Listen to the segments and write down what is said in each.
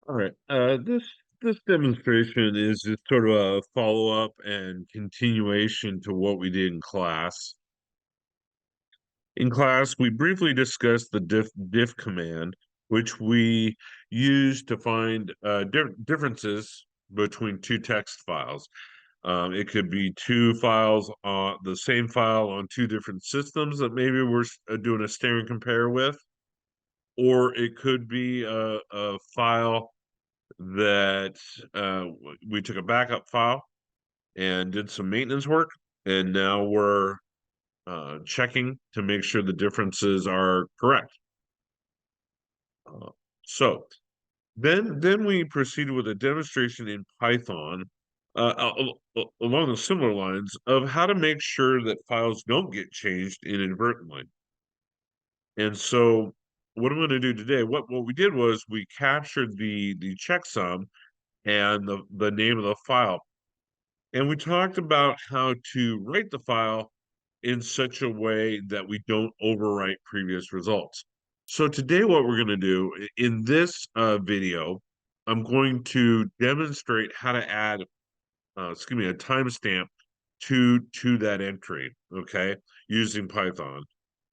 All right. This demonstration is just sort of a follow-up and continuation to what we did in class. In class, we briefly discussed the diff command, which we use to find differences between two text files. It could be two files on the same file on two different systems that maybe we're doing a stare and compare with, or it could be a file that we took a backup file and did some maintenance work, and now we're checking to make sure the differences are correct. So then we proceeded with a demonstration in Python along the similar lines of how to make sure that files don't get changed inadvertently. And so what I'm going to do today, what we did was we captured the checksum and the name of the file. And we talked about how to write the file in such a way that we don't overwrite previous results. So today what we're going to do in this video, I'm going to demonstrate how to add, a timestamp to that entry, okay, using Python.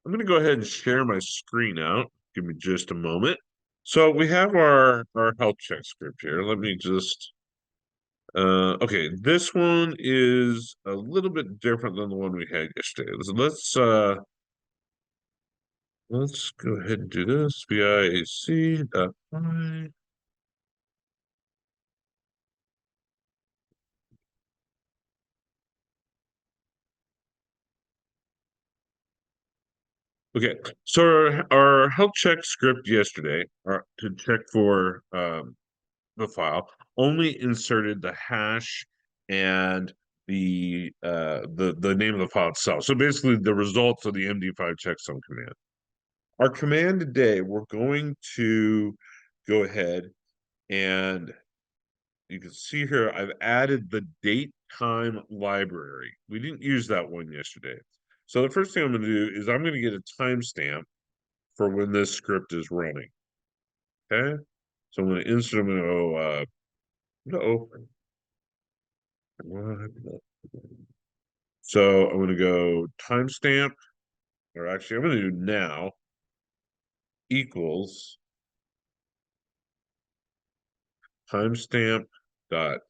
I'm going to go ahead and share my screen out. Give me just a moment. So we have our health check script here. Let me just okay, this one is a little bit different than the one we had yesterday. Let's go ahead and do this. VIAC.py. Okay, so our health check script yesterday, to check for the file, only inserted the hash and the name of the file itself. So basically the results of the MD5 checksum command. Our command today, we're going to go ahead and you can see here, I've added the date time library. We didn't use that one yesterday. So the first thing I'm going to do is I'm going to get a timestamp for when this script is running. Okay. So I'm going to insert, I'm going to go, open. So I'm going to go timestamp, or actually I'm going to do now equals timestamp dot,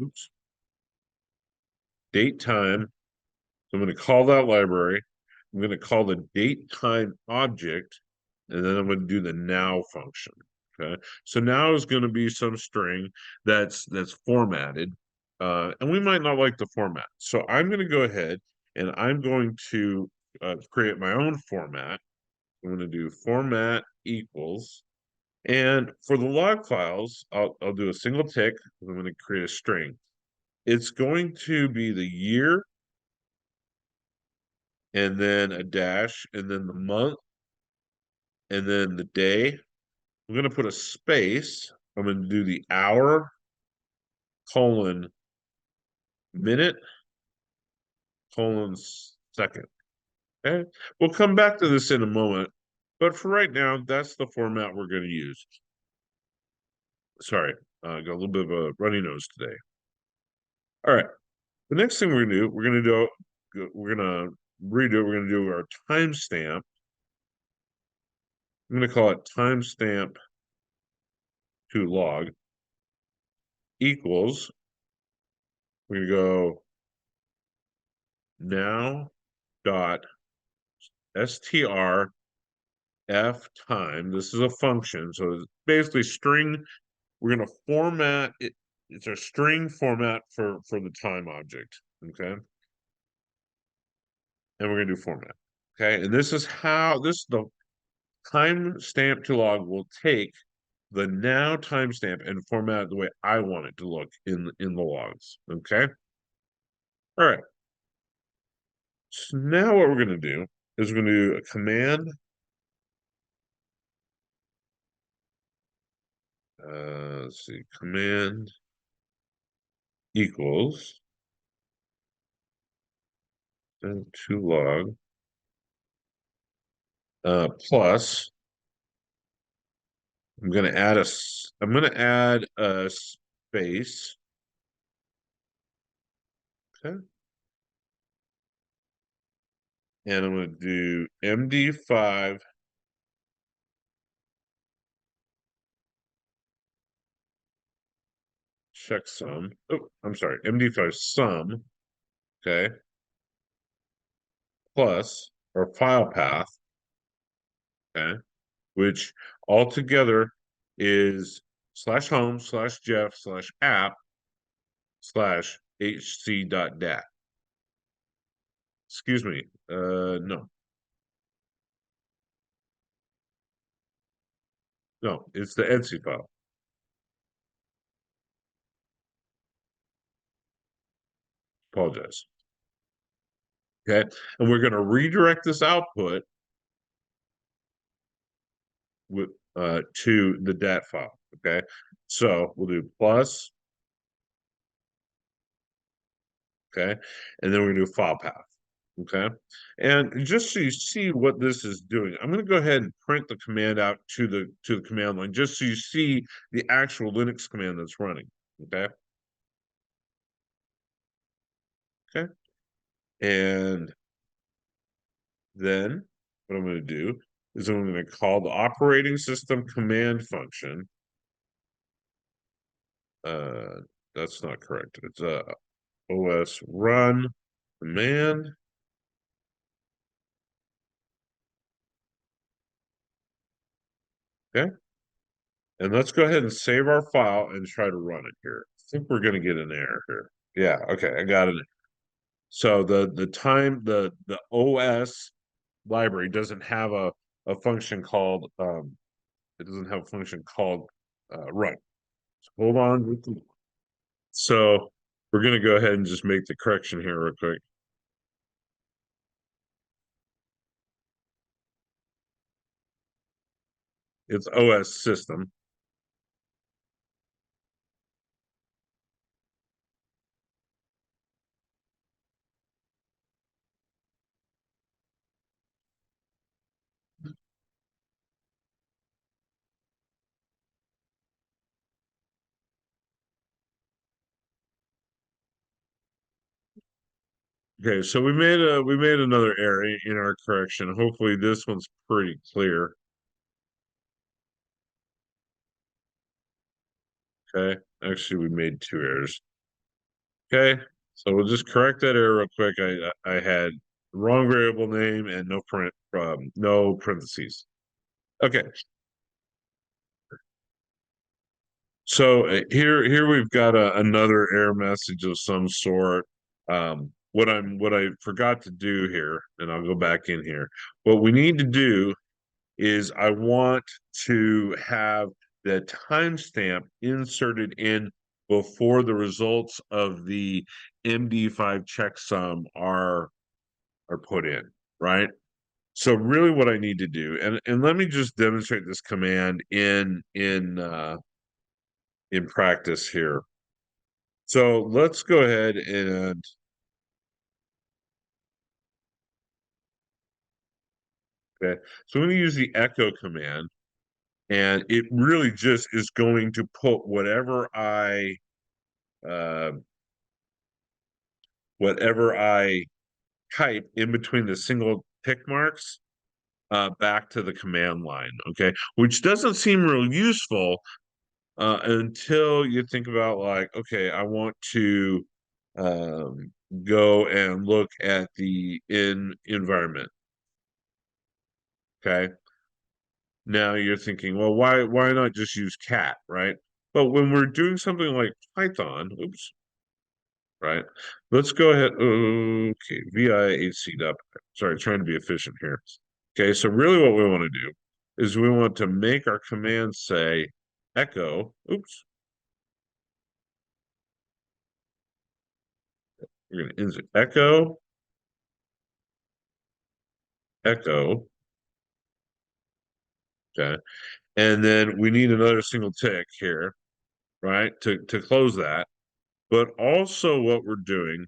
oops, date time. So I'm going to call that library. I'm going to call the date time object, and then I'm going to do the now function. Okay. So now is going to be some string that's formatted. And we might not like the format. So I'm going to go ahead and I'm going to create my own format. I'm going to do format equals. And for the log files, I'll do a single tick. I'm going to create a string. It's going to be the year, and then a dash, and then the month, and then the day. I'm going to put a space. I'm going to do the hour, colon, minute, colon, second. Okay. We'll come back to this in a moment. But for right now, that's the format we're going to use. Sorry, got a little bit of a runny nose today. All right. The next thing we're going to do, we're going to redo, we're going to do our timestamp. I'm going to call it timestamp to log equals. We're going to go now dot str f time. This is a function, so it's basically string. We're going to format it. It's a string format for the time object. Okay, and we're going to do format. Okay, and this is the timestamp to log will take the now timestamp and format it the way I want it to look in the logs. Okay, all right. So now what we're going to do is we're going to do a command. Let's see, command equals to log plus I'm gonna add a space. Okay. And I'm gonna do MD5 checksum. Oh, I'm sorry, MD5 sum, okay, plus our file path, okay, which altogether is /home/jeff/app/hc.dat. Excuse me. No, no, it's the etc file. Apologize. Okay, and we're going to redirect this output with to the dat file. Okay, so we'll do plus, okay, and then we're gonna do file path. Okay, and just so you see what this is doing, I'm going to go ahead and print the command out to the command line, just so you see the actual Linux command that's running. Okay, okay, and then what I'm going to do is I'm going to call the operating system command function. Uh, that's not correct. It's a OS run command. Okay, and let's go ahead and save our file and try to run it here. I think we're going to get an error here. Yeah, okay, I got it. So the OS library doesn't have a function called it doesn't have a function called run. So hold on. So we're going to go ahead and just make the correction here real quick. It's OS system. Okay, so we made another error in our correction. Hopefully this one's pretty clear. Okay, actually we made two errors. Okay, so we'll just correct that error real quick. I had wrong variable name and no parentheses. Okay, so here we've got another error message of some sort. What I forgot to do here, and I'll go back in here. What we need to do is I want to have the timestamp inserted in before the results of the MD5 checksum are put in, right? So really what I need to do, and let me just demonstrate this command in practice here. So let's go ahead and okay. So I'm going to use the echo command, and it really just is going to put uh, whatever I type in between the single tick marks back to the command line. Okay, which doesn't seem real useful until you think about like, okay, I want to go and look at the environment. Okay. Now you're thinking, well, why not just use cat, right? But when we're doing something like Python, oops, right? Let's go ahead. Okay, VIHC dot. Sorry, trying to be efficient here. Okay, so really what we want to do is we want to make our command say echo. Oops, we're going to insert echo. Okay, and then we need another single tick here, right, to close that. But also what we're doing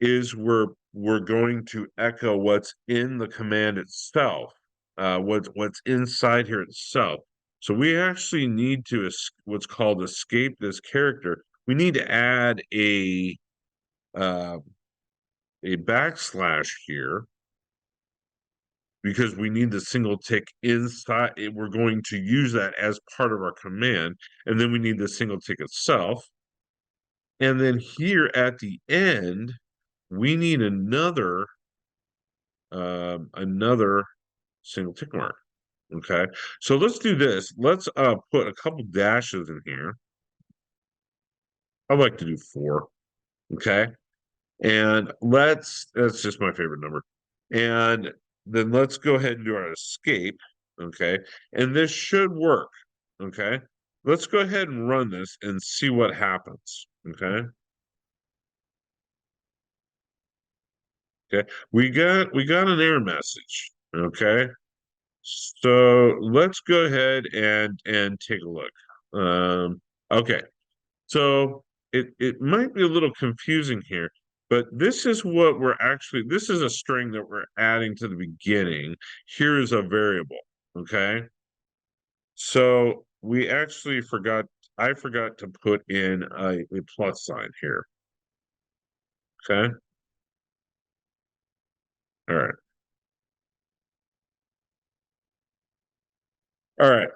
is we're going to echo what's in the command itself, what's inside here itself. So we actually need to what's called escape this character. We need to add uh, a backslash here because we need the single tick inside. We're going to use that as part of our command, and then we need the single tick itself. And then here at the end, we need another single tick mark. Okay, so let's do this. Let's put a couple dashes in here. I like to do 4. Okay, and that's just my favorite number. And then let's go ahead and do our escape. Okay, and this should work. Okay, let's go ahead and run this and see what happens. Okay. Okay, we got an error message. Okay, so let's go ahead and take a look. Okay, so it might be a little confusing here, but this is what this is a string that we're adding to the beginning. Here is a variable. Okay, so we actually I forgot to put in a plus sign here. Okay, all right, all right.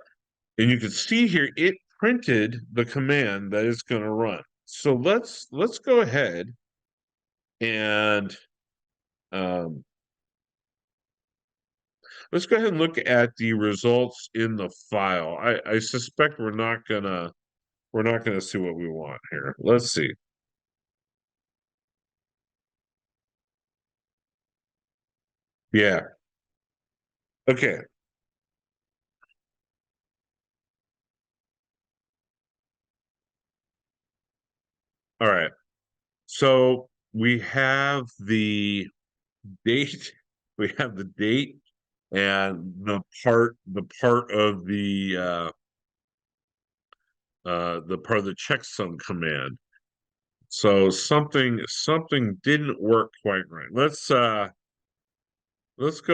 And you can see here, it printed the command that it's going to run. So let's go ahead and um, let's go ahead and look at the results in the file. I suspect we're not gonna see what we want here. Let's see. Yeah. Okay. All right. So we have the date. We have the date and the part of the part of the checksum command. So something didn't work quite right. Let's go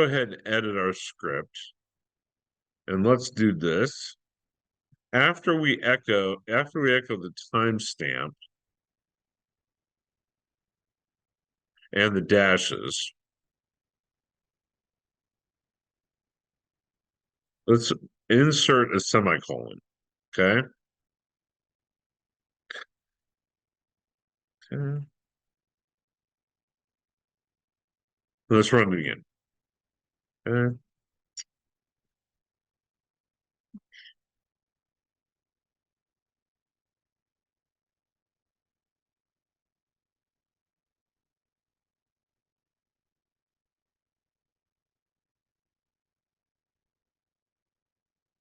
ahead and edit our script and let's do this. After we echo the timestamp and the dashes, let's insert a semicolon. Okay. Okay. Let's run it again. Okay.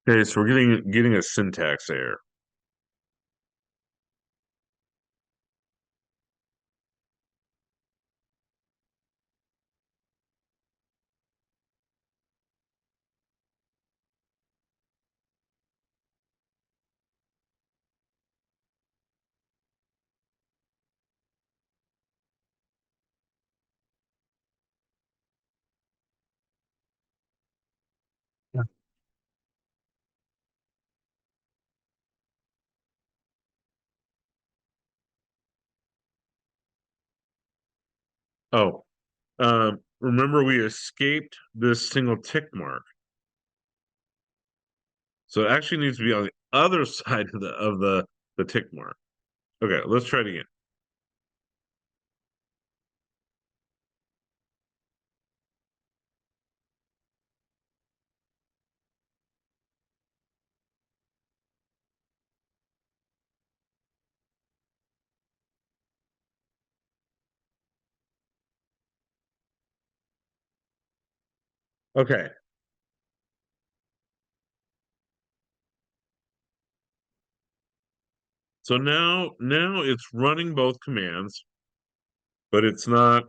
Okay, so we're getting a syntax error. Yeah. Oh, remember we escaped this single tick mark. So it actually needs to be on the other side of the tick mark. Okay, let's try it again. Okay, so now it's running both commands, but it's not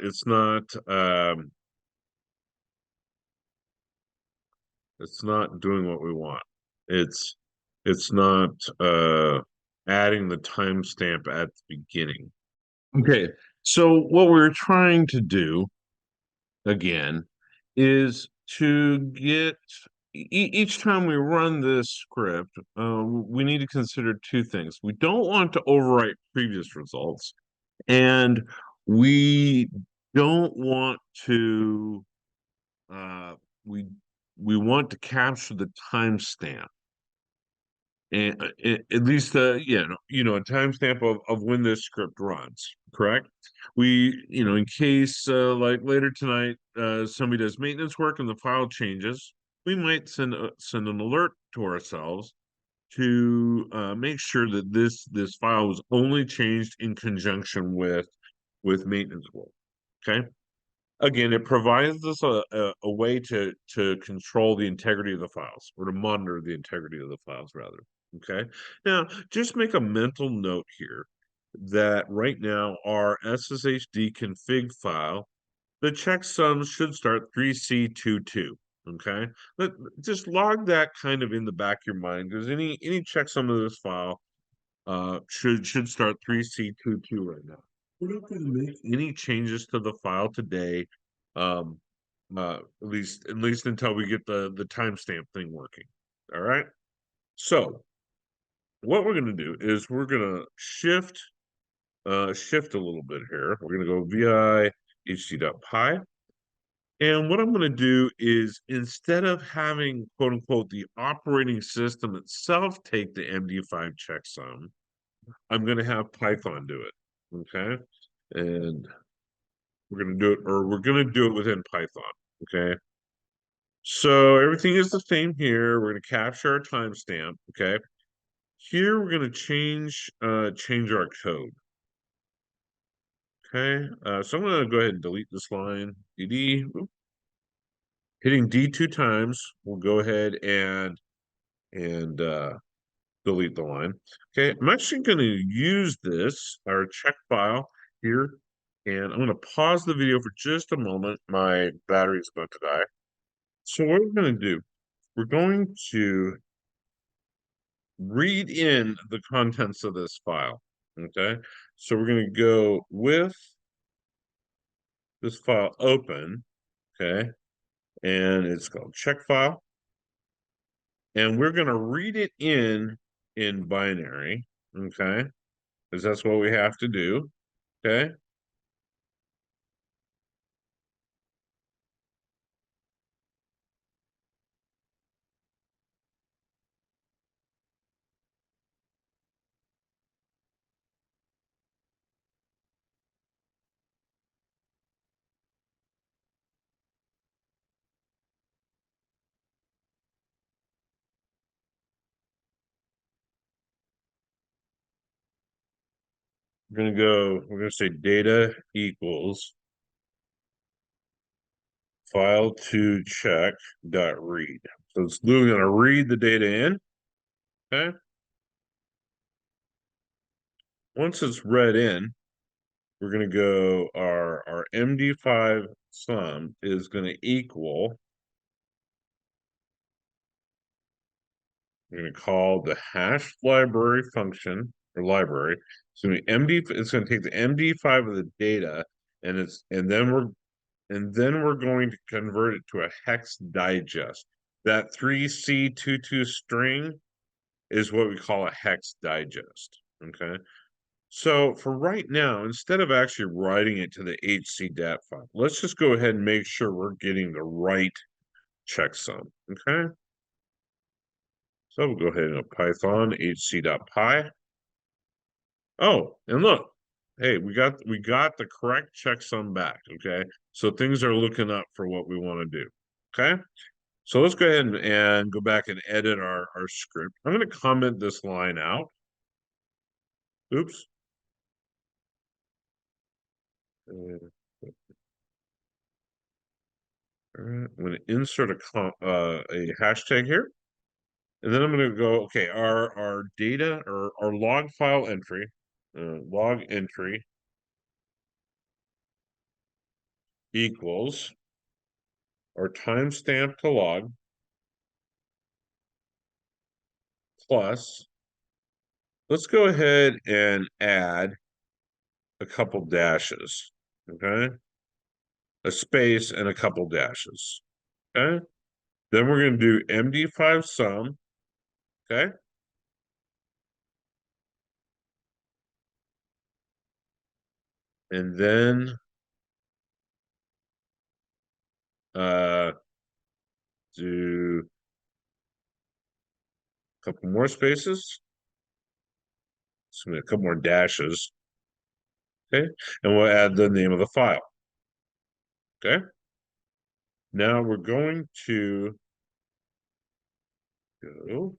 doing what we want. It's it's not adding the timestamp at the beginning. Okay, so what we're trying to do again is to get each time we run this script, we need to consider two things. We don't want to overwrite previous results, and we don't want to uh, we we want to capture the timestamp and at least a timestamp of when this script runs, correct? We, in case like later tonight somebody does maintenance work and the file changes, we might send an alert to ourselves to make sure that this file was only changed in conjunction with maintenance work. Okay. Again, it provides us a way to control the integrity of the files, or to monitor the integrity of the files, rather. Okay. Now, just make a mental note here that right now our SSHD config file, the checksums should start 3C22. Okay. Just log that kind of in the back of your mind, because any checksum of this file should start 3C22 right now. We're not going to make any changes to the file today, um, at least until we get the timestamp thing working. All right. So what we're going to do is we're going to shift a little bit here. We're going to go vi ht.py. And what I'm going to do is, instead of having quote unquote the operating system itself take the MD5 checksum, I'm going to have Python do it. Okay. And we're going to do it within Python. Okay. So everything is the same here. We're going to capture our timestamp. Okay. Here we're going to change our code. Okay. So I'm going to go ahead and delete this line. DD. Hitting D 2 times will go ahead and delete the line. Okay. I'm actually going to use our check file here, and I'm going to pause the video for just a moment. My battery is about to die. So what we're going to do, we're going to read in the contents of this file. Okay. So we're going to go with this file open. Okay. And it's called check file. And we're going to read it in binary. Okay. Because that's what we have to do. Okay. We're going to say data equals file to check dot read. So it's literally going to read the data in. Okay. Once it's read in, we're going to go, our MD5 sum is going to equal, we're going to call the hash library function, or library. So it's going to take the MD5 of the data, and then we're going to convert it to a hex digest. That 3C22 string is what we call a hex digest. Okay. So for right now, instead of actually writing it to the HCDAT file, let's just go ahead and make sure we're getting the right checksum. Okay. So we'll go ahead and Python hc.py. Oh, and look, hey, we got the correct checksum back. Okay. So things are looking up for what we want to do. Okay. So let's go ahead and go back and edit our script. I'm going to comment this line out. Oops. I'm going to insert a hashtag here, and then I'm going to go, okay, our data, or our log file entry, log entry equals our timestamp to log plus, let's go ahead and add a couple dashes. Okay. A space and a couple dashes. Okay. Then we're going to do MD5 sum. Okay. And then uh do a couple more spaces. So a couple more dashes. Okay. And we'll add the name of the file. Okay. Now we're going to go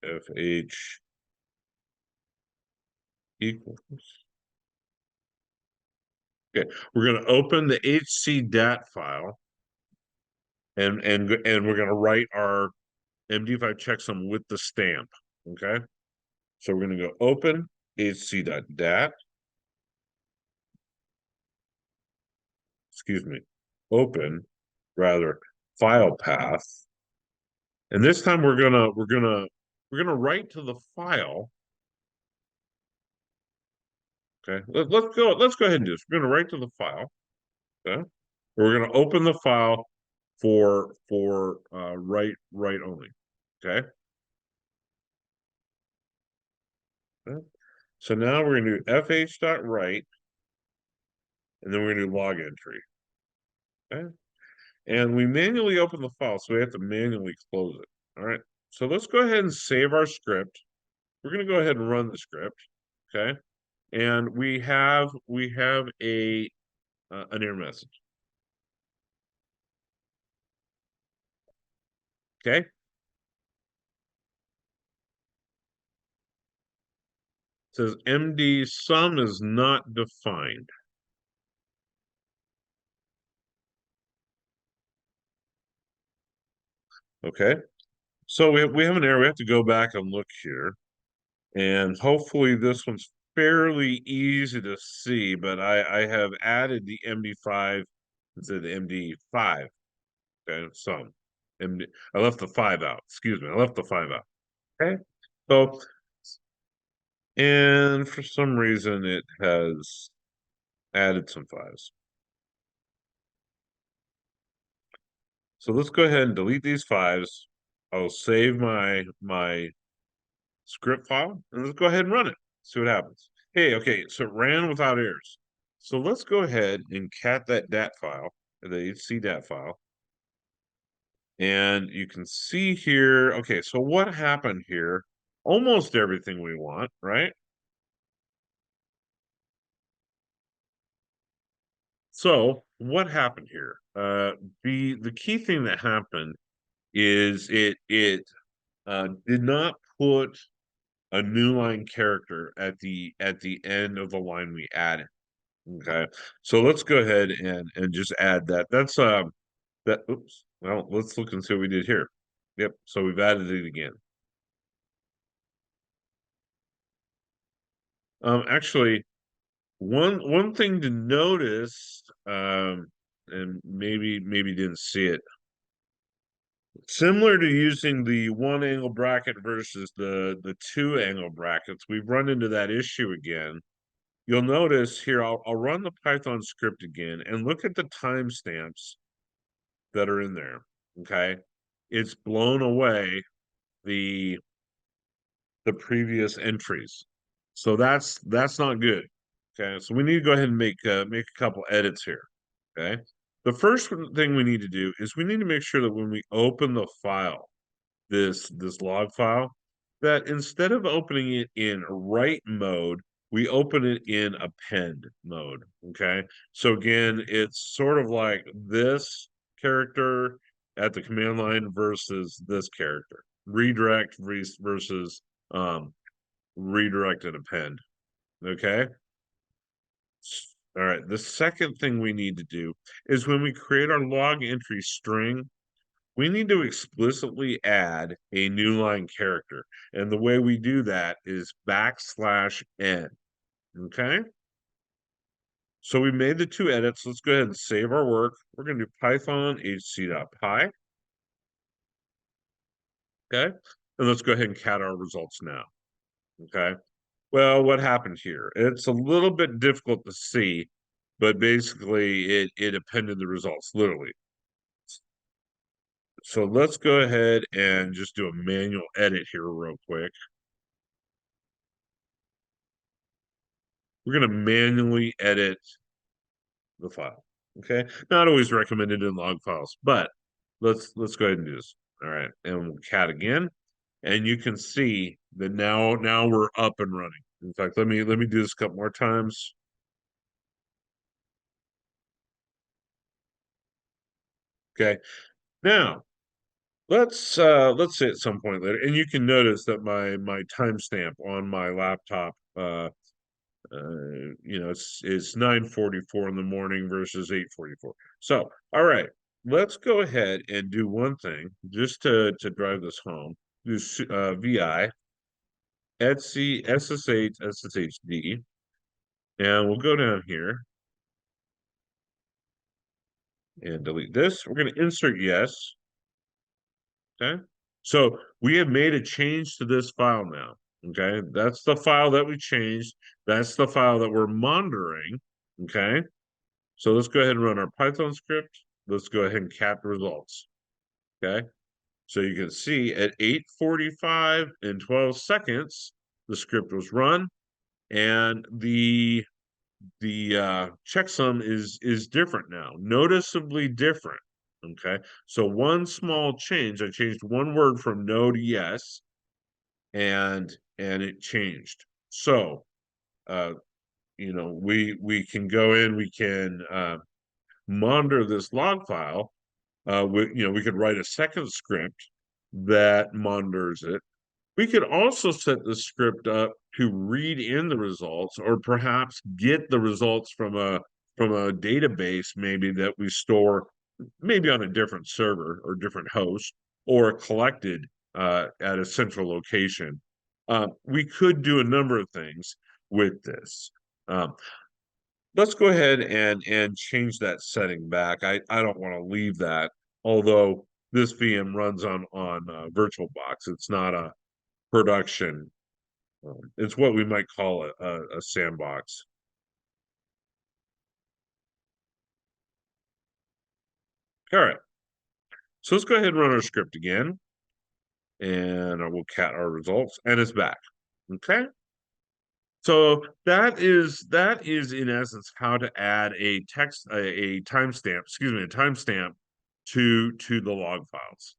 FH equals. Okay, we're going to open the HCDAT file and we're going to write our MD5 checksum with the stamp. Okay, so we're going to go open HC.dat. Excuse me, open rather file path. And this time we're gonna write to the file. Okay, let's go ahead and do this. We're gonna write to the file. Okay, we're gonna open the file for write only. Okay. Okay. So now we're gonna do fh.write, and then we're gonna do log entry. Okay. And we manually open the file, so we have to manually close it. All right. So let's go ahead and save our script. We're gonna go ahead and run the script. Okay. And we have a an error message. Okay. It says MD sum is not defined. Okay. So we have an error. We have to go back and look here. And hopefully this one's fairly easy to see, but I have added the MD5 instead of the MD5. Okay, sum. MD, I left the 5 out. Excuse me, I left the 5 out. Okay. So, and for some reason it has added some 5s. So let's go ahead and delete these 5s. I'll save my script file and let's go ahead and run it. See what happens. Hey, okay, so it ran without errors. So let's go ahead and cat that dat file, the HCDAT file. And you can see here, okay, so what happened here? Almost everything we want, right? So what happened here? The key thing that happened is it did not put a new line character at the end of the line we added. Okay, so let's go ahead and just add that. That's that. Oops. Well, let's look and see what we did here. Yep. So we've added it again. Actually, one thing to notice, and maybe didn't see it. Similar to using the one angle bracket versus the two angle brackets, we've run into that issue again. You'll notice here, I'll run the Python script again and look at the timestamps that are in there. Okay. It's blown away the previous entries. So that's not good. Okay. So we need to go ahead and make a couple edits here. Okay. The first thing we need to do is we need to make sure that when we open the file, this log file, that instead of opening it in write mode, we open it in append mode. Okay. So again, it's sort of like this character at the command line versus this character. Redirect versus redirect and append. Okay. All right. The second thing we need to do is when we create our log entry string, we need to explicitly add a new line character. And the way we do that is \n. Okay. So we made the two edits. Let's go ahead and save our work. We're going to do Python hc.py. Okay. And let's go ahead and cat our results now. Okay. Well, what happened here? It's a little bit difficult to see, but basically it appended the results literally. So let's go ahead and just do a manual edit here real quick. We're going to manually edit the file. Okay, not always recommended in log files, but let's go ahead and do this. All right, and we'll cat again, and you can see that now we're up and running. In fact, let me do this a couple more times. Okay, now let's say at some point later, and you can notice that my timestamp on my laptop it's 9:44 in the morning versus 8:44. So, all right, let's go ahead and do one thing just to drive this home. Do VI Etsy SSHD, and we'll go down here and delete this. We're going to insert yes. Okay, so we have made a change to this file now. Okay, that's the file that we changed. That's the file that we're monitoring. Okay. So let's go ahead and run our Python script. Let's go ahead and cat the results. Okay. So you can see at 8:45 and 12 seconds, the script was run, and the checksum is different now, noticeably different. Okay. So one small change, I changed one word from no to yes, and it changed. So we can go in, we can monitor this log file. We could write a second script that monitors it. We could also set the script up to read in the results, or perhaps get the results from a database maybe that we store maybe on a different server or different host, or collected at a central location. We could do a number of things with this. Um, let's go ahead and change that setting back. I don't want to leave that, although this VM runs on VirtualBox. It's not a production. It's what we might call a sandbox. All right. So let's go ahead and run our script again, and we'll cat our results, and it's back. Okay. So that is in essence how to add a timestamp, a timestamp to the log files,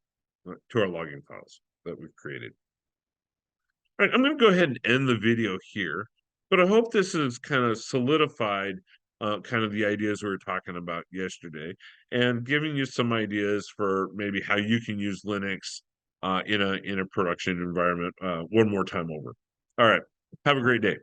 to our logging files that we've created. All right, I'm going to go ahead and end the video here, but I hope this has kind of solidified kind of the ideas we were talking about yesterday, and giving you some ideas for maybe how you can use Linux in a production environment one more time over. All right, have a great day.